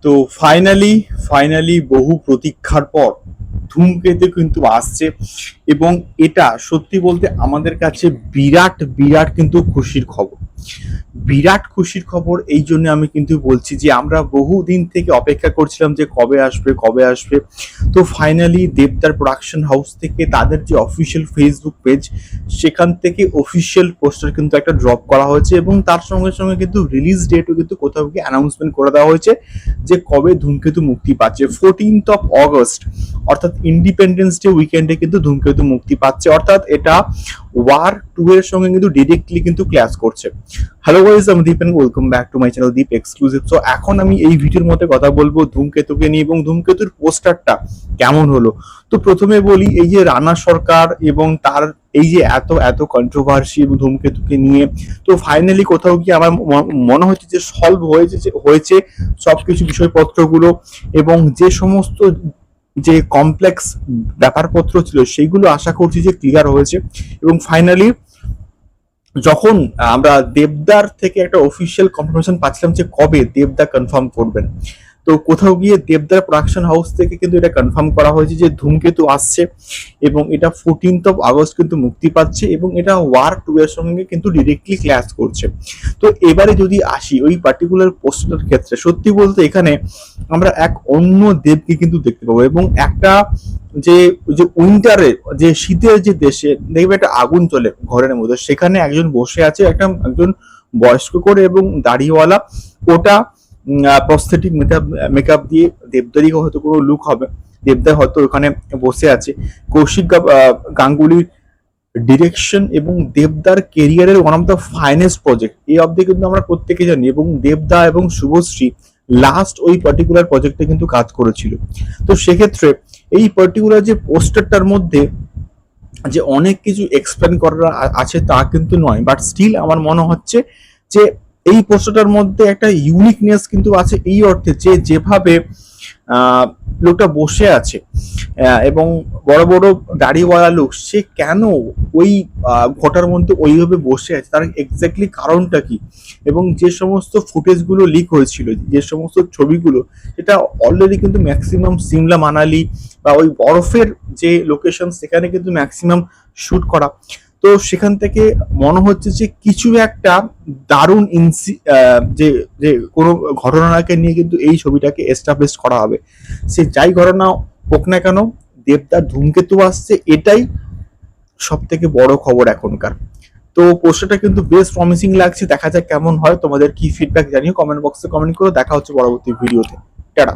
তো ফাইনালি বহু প্রতীক্ষার পর ধূমকেতু কিন্তু আসছে, এবং এটা সত্যি বলতে আমাদের কাছে বিরাট বিরাট কিন্তু খুশির খবর। বিরাট খুশির খবর এই জন্য আমি কিন্তু বলছি যে আমরা বহুদিন থেকে অপেক্ষা করছিলাম যে কবে আসবে। তো ফাইনালি দেবদার প্রোডাকশন হাউস থেকে তাদের যে অফিসিয়াল ফেসবুক পেজ, সেখান থেকে অফিসিয়াল পোস্টার কিন্তু একটা ড্রপ করা হয়েছে, এবং তার সঙ্গে সঙ্গে কিন্তু রিলিজ ডেটও কিন্তু কোথাও গিয়ে অ্যানাউন্সমেন্ট করে দেওয়া হয়েছে যে কবে ধূমকেতু মুক্তি পাচ্ছে। 14th অগস্ট অর্থাৎ ইন্ডিপেন্ডেন্স ডে উইকেন্ডে কিন্তু ধূমকেতু মুক্তি পাচ্ছে, অর্থাৎ এটা ওয়ার 2 এর সঙ্গে কিন্তু ডিরেক্টলি কিন্তু ক্লাস করছে। হ্যালো গাইস, আমি Deep and welcome back to my channel Deep exclusive. So এখন আমি এই ভিডিওর মধ্যে কথা বলবো ধূমকেতুকে নিয়ে এবং ধূমকেতুর পোস্টারটা কেমন হলো। তো প্রথমে বলি, এই যে রানা সরকার এবং তার এই যে এত এত কন্ট্রোভার্সি ধূমকেতুকে নিয়ে, তো ফাইনালি কোথাও গিয়ে আমার মনে হচ্ছে যে সলভ হয়েছে সবকিছু বিষয়পত্রগুলো, এবং যে সমস্ত যে কমপ্লেক্স ব্যাপারপত্র ছিল সেইগুলো আশা করছি যে ক্লিয়ার হয়েছে। এবং ফাইনালি যখন আমরা দেবদার থেকে একটা অফিসিয়াল কনফার্মেশন পাচ্ছিলাম যে কবে দেবদা কনফার্ম করবেন, তো কোথাও গিয়ে দেবদার প্রোডাকশন হাউস থেকে কিন্তু এটা কনফার্ম করা হয়েছে যে ধূমকেতু আসছে, এবং এটা 14th আগস্ট কিন্তু মুক্তি পাচ্ছে, এবং এটা ওয়ার 2 এর সঙ্গে কিন্তু ডিরেক্টলি ক্ল্যাশ করছে। তো এবারে যদি আসি ওই পার্টিকুলার পোস্টারের ক্ষেত্রে, সত্যি বলতে এখানে আমরা এক অন্য দেবকে কিন্তু দেখতে পাবো, এবং একটা যে যে উইন্টারে যে শীতের যে দেশে দেখবে একটা আগুন চলে ঘরের মধ্যে, সেখানে একজন বসে আছে, একজন বয়স্ক করে এবং দাড়িওয়ালা, ওটা প্রস্থেটিক মেকআপ দিয়ে দেবদারই হয়তো কোনো লুক হবে, দেবদার হয়তো ওখানে বসে আছে। কৌশিক গাঙ্গুলির ডিরেকশন এবং দেবদার কেরিয়ারের one of the finest project এই অবধি কিন্তু আমরা প্রত্যেকে জানি, এবং দেবদা এবং শুভশ্রী লাস্ট ওই পার্টিকুলার প্রজেক্টে কিন্তু কাজ করেছিল। তো সেক্ষেত্রে এই পার্টিকুলার যে পোস্টারটার মধ্যে যে অনেক কিছু এক্সপ্লেন করার আছে তা কিন্তু নয়, বাট স্টিল আমার মনে হচ্ছে যে এই পোস্টারটার মধ্যে একটা ইউনিকনেস কিন্তু আছে, এই অর্থে যে যেভাবে লোকটা বসে আছে এবং বড় বড় দাড়িওয়ালা লোক, সে কেন ওই ঘটার মধ্যে ওইভাবে বসে আছে, তার এক্স্যাক্টলি কারণটা কি, এবং যে সমস্ত ফুটেজগুলো লিক হয়েছিল, যে সমস্ত ছবিগুলো, সেটা অলরেডি কিন্তু ম্যাক্সিমাম সিমলা মানালি বা ওই বরফের যে লোকেশন, সেখানে কিন্তু ম্যাক্সিমাম শুট করা। তো সেখান থেকে মনে হচ্ছে যে কিছু একটা দারুণ যে যে কোনো ঘটনাকে নিয়ে কিন্তু এই ছবিটাকে এস্টাবলিশ করা হবে। সে যাই ঘটনা হোক না কেন, দেবদার ধূমকেতু আসছে, এটাই সব থেকে বড় খবর এখনকার। তো পোস্টারটা কিন্তু বেশ প্রমিসিং লাগছে, দেখা যাক কেমন হয়। তোমাদের কি ফিডব্যাক জানিও কমেন্ট বক্সে কমেন্ট করো। দেখা হচ্ছে পরবর্তী ভিডিওতে। টাটা।